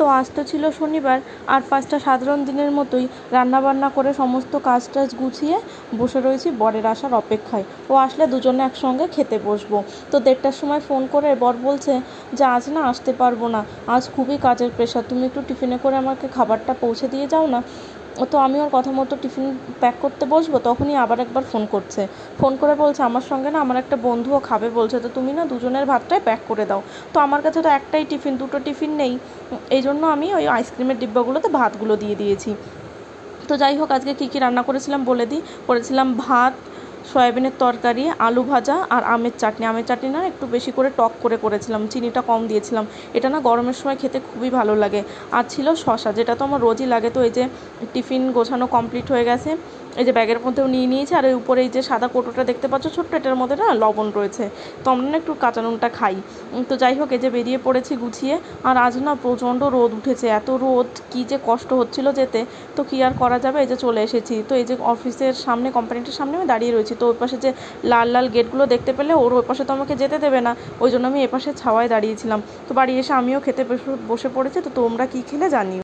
তো আজ তো ছিল শনিবার, আর 5টা সাধারণ দিনের মতোই রান্নাবান্না করে সমস্ত কাজ টাজ গুছিয়ে বসে রয়েছি বরের আসার অপেক্ষায়। ও আসলে দুজনে একসঙ্গে খেতে বসবো। তো 1:30টার সময় ফোন করে বর বলছে যে আজ না আসতে পারবো না, আজ খুবই কাজের প্রেশার, তুমি একটু টিফিনে করে আমাকে খাবারটা পৌঁছে দিয়ে যাও না। তো আমি ওর কথা মতো টিফিন প্যাক করতে বসবো, তখনই আবার একবার ফোন করছে। ফোন করে বলছে আমার সঙ্গে না আমার একটা বন্ধুও খাবে বলছে, তো তুমি না দুজনের ভাতটাই প্যাক করে দাও। তো আমার কাছে তো একটাই টিফিন, দুটো টিফিন নেই, এই জন্য আমি ওই আইসক্রিমের ডিব্বাগুলোতে ভাতগুলো দিয়ে দিয়েছি। তো যাই হোক, আজকে কী কী রান্না করেছিলাম বলে দিই। করেছিলাম ভাত, সয়াবিনের তরকারি, আলু ভাজা আর আমের চাটনি। আমের চাটনি না একটু বেশি করে টক করে করেছিলাম, চিনিটা কম দিয়েছিলাম। এটা না গরমের সময় খেতে খুবই ভালো লাগে। আর ছিল শশা, যেটা তো আমার রোজই লাগে। তো এই যে টিফিন গোছানো কমপ্লিট হয়ে গেছে, এই যে ব্যাগের মধ্যেও নিয়ে নিয়েছি। আর এই উপরে এই যে সাদা কৌটোটা দেখতে পাচ্ছ ছোট্ট, এটার মধ্যে না লবণ রয়েছে, তো আমরা না একটু কাঁচা নুনটা খাই। তো যাই হোক, এই যে বেরিয়ে পড়েছি গুছিয়ে। আর আজ না প্রচণ্ড রোদ উঠেছে, এত রোদ কী যে কষ্ট হচ্ছিল যেতে, তো কী আর করা যাবে, এই যে চলে এসেছি। তো এই যে অফিসের সামনে, কোম্পানিটার সামনে আমি দাঁড়িয়ে রয়েছি। তো ওই পাশে যে লাল লাল গেটগুলো দেখতে পেলে, ওর ওই পাশে তো আমাকে যেতে দেবে না, ওই জন্য আমি এপাশে ছাওয়ায় দাঁড়িয়েছিলাম। তো বাড়ি এসে আমিও খেতে বসে পড়েছি। তো তোমরা কী খেলে জানিও।